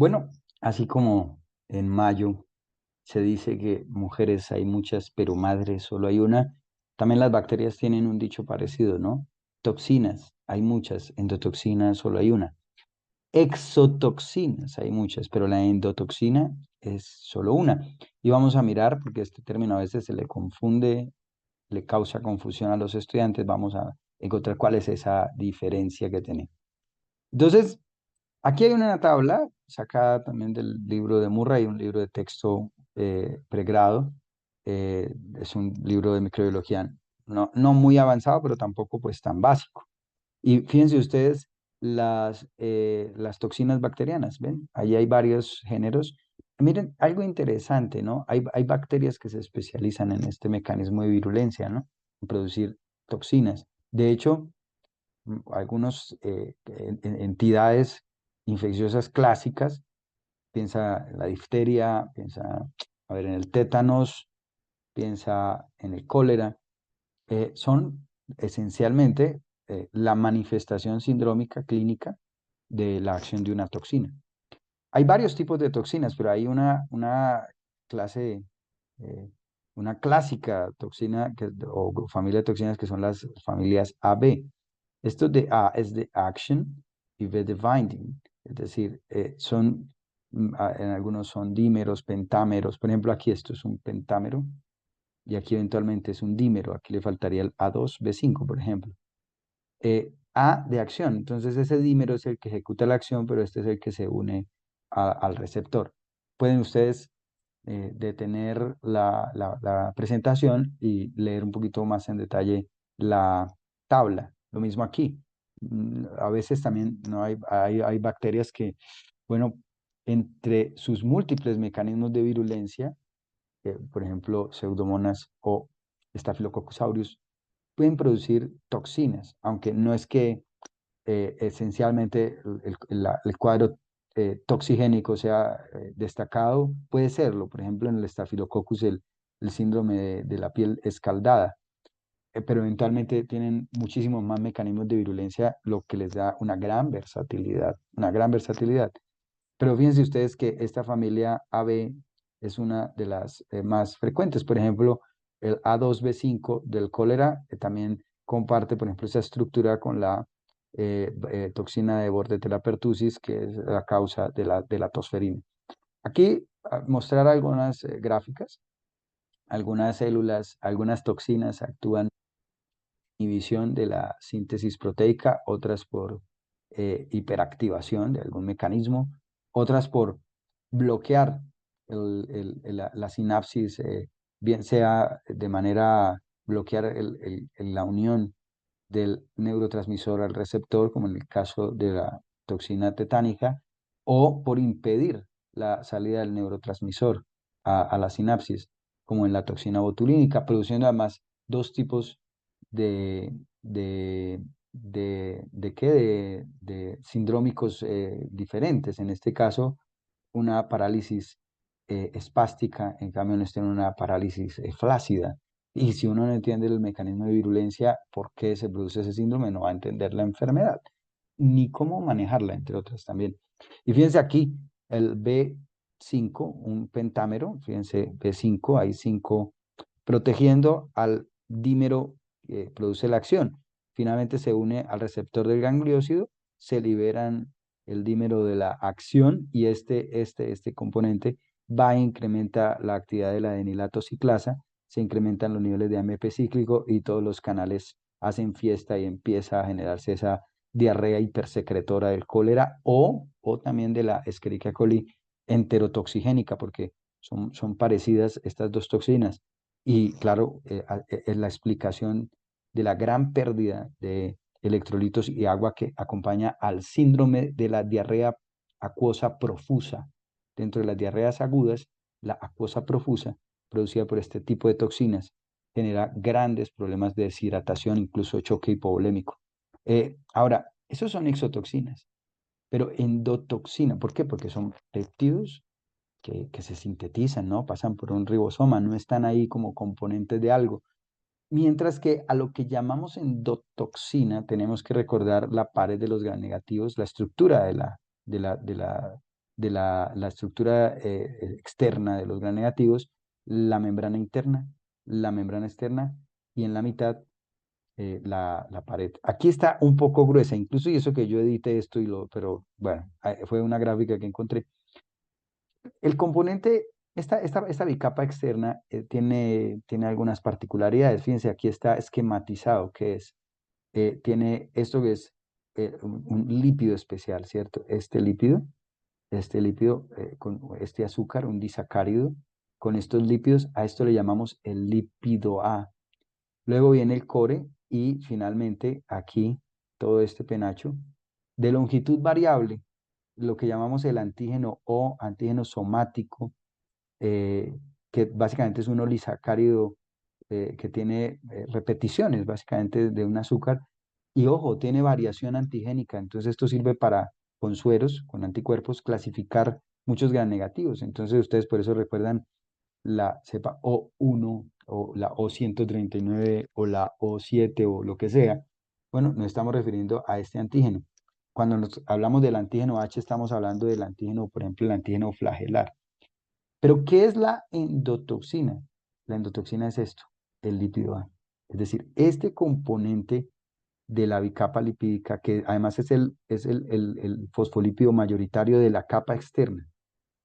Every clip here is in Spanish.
Bueno, así como en mayo se dice que mujeres hay muchas, pero madres solo hay una, también las bacterias tienen un dicho parecido, ¿no? Toxinas, hay muchas, endotoxinas solo hay una. Exotoxinas, hay muchas, pero la endotoxina es solo una. Y vamos a mirar, porque este término a veces se le confunde, le causa confusión a los estudiantes, vamos a encontrar cuál es esa diferencia que tenemos. Entonces, aquí hay una tabla sacada también del libro de Murray, un libro de texto pregrado. Es un libro de microbiología no muy avanzado, pero tampoco pues tan básico. Y fíjense ustedes las toxinas bacterianas, ¿ven? Ahí hay varios géneros. Miren, algo interesante, ¿no? Hay bacterias que se especializan en este mecanismo de virulencia, ¿no? En producir toxinas. De hecho, algunas entidades infecciosas clásicas, piensa en la difteria, piensa, a ver, en el tétanos, piensa en el cólera, son esencialmente la manifestación sindrómica clínica de la acción de una toxina. Hay varios tipos de toxinas, pero hay una clase, eh, una clásica toxina o familia de toxinas que son las familias AB. Esto de A es de action y B de binding, es decir, en algunos son dímeros, pentámeros. Por ejemplo, aquí esto es un pentámero y aquí eventualmente es un dímero. Aquí le faltaría el A2B5, por ejemplo. A de acción. Entonces ese dímero es el que ejecuta la acción, pero este es el que se une al receptor. Pueden ustedes detener la presentación y leer un poquito más en detalle la tabla. Lo mismo aquí. A veces también no hay bacterias que, bueno, entre sus múltiples mecanismos de virulencia, por ejemplo, Pseudomonas o Staphylococcus aureus, pueden producir toxinas, aunque no es que esencialmente el cuadro toxigénico sea destacado, puede serlo. Por ejemplo, en el Staphylococcus el síndrome de la piel escaldada, pero eventualmente tienen muchísimos más mecanismos de virulencia, lo que les da una gran versatilidad, una gran versatilidad. Pero fíjense ustedes que esta familia AB es una de las más frecuentes. Por ejemplo, el A2B5 del cólera también comparte, por ejemplo, esa estructura con la toxina de Bordetella pertussis, que es la causa de la tosferina. Aquí mostrar algunas gráficas, algunas células, algunas toxinas actúan inhibición de la síntesis proteica, otras por hiperactivación de algún mecanismo, otras por bloquear la sinapsis, bien sea de manera bloquear la unión del neurotransmisor al receptor, como en el caso de la toxina tetánica, o por impedir la salida del neurotransmisor a la sinapsis, como en la toxina botulínica, produciendo además dos tipos de, de sindrómicos diferentes. En este caso, una parálisis espástica, en cambio, no está en una parálisis flácida. Y si uno no entiende el mecanismo de virulencia, por qué se produce ese síndrome, no va a entender la enfermedad, ni cómo manejarla, entre otras también. Y fíjense aquí, el B5, un pentámero, fíjense, B5, hay 5 protegiendo al dímero que produce la acción. Finalmente se une al receptor del gangliósido, se liberan el dímero de la acción y este componente va a incrementar la actividad de la adenilato ciclasa, se incrementan los niveles de AMP cíclico y todos los canales hacen fiesta y empieza a generarse esa diarrea hipersecretora del cólera o también de la Escherichia coli enterotoxigénica, porque son parecidas estas dos toxinas. Y claro, es la explicación de la gran pérdida de electrolitos y agua que acompaña al síndrome de la diarrea acuosa profusa. Dentro de las diarreas agudas, la acuosa profusa, producida por este tipo de toxinas, genera grandes problemas de deshidratación, incluso choque hipovolémico. Ahora, esos son exotoxinas, pero endotoxina, ¿por qué? Porque son péptidos que se sintetizan, ¿no? Pasan por un ribosoma, no están ahí como componentes de algo. Mientras que a lo que llamamos endotoxina tenemos que recordar la pared de los gram negativos, la estructura la estructura externa de los gram negativos, la membrana interna, la membrana externa y en la mitad la pared. Aquí está un poco gruesa, incluso y eso que yo edité esto pero bueno, fue una gráfica que encontré. El componente, esta bicapa externa tiene algunas particularidades. Fíjense, aquí está esquematizado, que es, tiene esto que es un lípido especial, ¿cierto? Este lípido con este azúcar, un disacárido, con estos lípidos, a esto le llamamos el lípido A. Luego viene el core y finalmente aquí todo este penacho de longitud variable, lo que llamamos el antígeno o antígeno somático, eh, que básicamente es un olisacárido que tiene repeticiones básicamente de un azúcar y ojo, tiene variación antigénica, entonces esto sirve para con sueros, con anticuerpos, clasificar muchos gram negativos. Entonces ustedes por eso recuerdan la cepa O1 o la O139 o la O7 o lo que sea. Bueno, nos estamos refiriendo a este antígeno. Cuando nos hablamos del antígeno H, estamos hablando del antígeno, por ejemplo, el antígeno flagelar. Pero, ¿qué es la endotoxina? La endotoxina es esto, el lípido A. Es decir, este componente de la bicapa lipídica, que además es el fosfolípido mayoritario de la capa externa,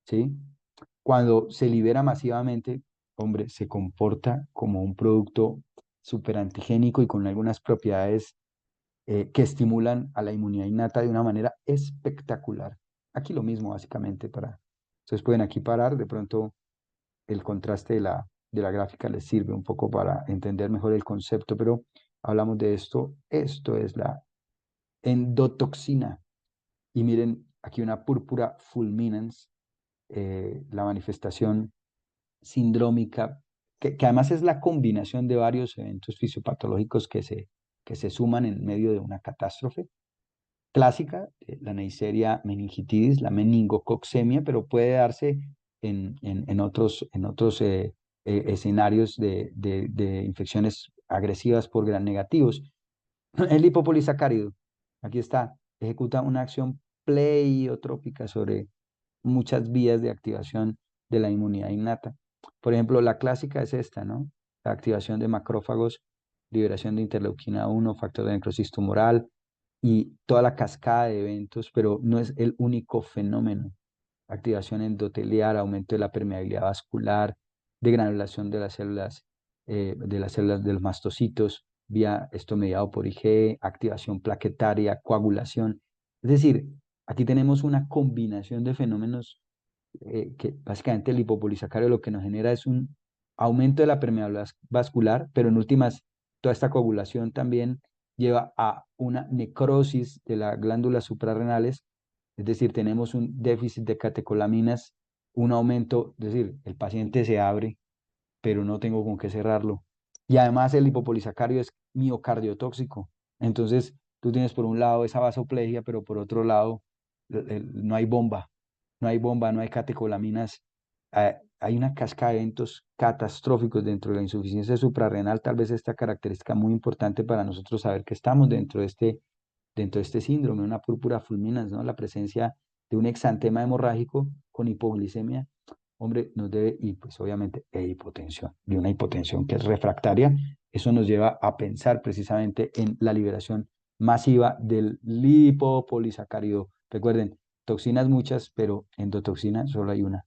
¿sí? Cuando se libera masivamente, hombre, se comporta como un producto súper antigénico y con algunas propiedades que estimulan a la inmunidad innata de una manera espectacular. Aquí lo mismo, básicamente, ustedes pueden aquí parar, de pronto el contraste de la gráfica les sirve un poco para entender mejor el concepto, pero hablamos de esto. Esto es la endotoxina. Y miren, aquí una púrpura fulminans, la manifestación sindrómica, que además es la combinación de varios eventos fisiopatológicos que se suman en medio de una catástrofe clásica, la Neisseria meningitidis, la meningococcemia, pero puede darse en otros escenarios de infecciones agresivas por gram negativos. El lipopolisacárido, aquí está, ejecuta una acción pleiotrópica sobre muchas vías de activación de la inmunidad innata. Por ejemplo, la clásica es esta, ¿no? La activación de macrófagos, liberación de interleuquina 1, factor de necrosis tumoral y toda la cascada de eventos, pero no es el único fenómeno. Activación endotelial, aumento de la permeabilidad vascular, degranulación de las células de los mastocitos, vía esto mediado por IgE, activación plaquetaria, coagulación. Es decir, aquí tenemos una combinación de fenómenos que básicamente el lipopolisacárido lo que nos genera es un aumento de la permeabilidad vascular, pero en últimas, toda esta coagulación también lleva a una necrosis de las glándulas suprarrenales, es decir, tenemos un déficit de catecolaminas, un aumento, es decir, el paciente se abre, pero no tengo con qué cerrarlo. Y además el lipopolisacárido es miocardiotóxico. Entonces, tú tienes por un lado esa vasoplegia, pero por otro lado no hay bomba, no hay catecolaminas. Hay una cascada de eventos catastróficos dentro de la insuficiencia suprarrenal. Tal vez esta característica muy importante para nosotros saber que estamos dentro de este síndrome, una púrpura fulminans, ¿no? La presencia de un exantema hemorrágico con hipoglicemia, hombre, nos debe, y pues obviamente, hipotensión, y una hipotensión que es refractaria, eso nos lleva a pensar precisamente en la liberación masiva del lipopolisacárido. Recuerden, toxinas muchas, pero endotoxina solo hay una.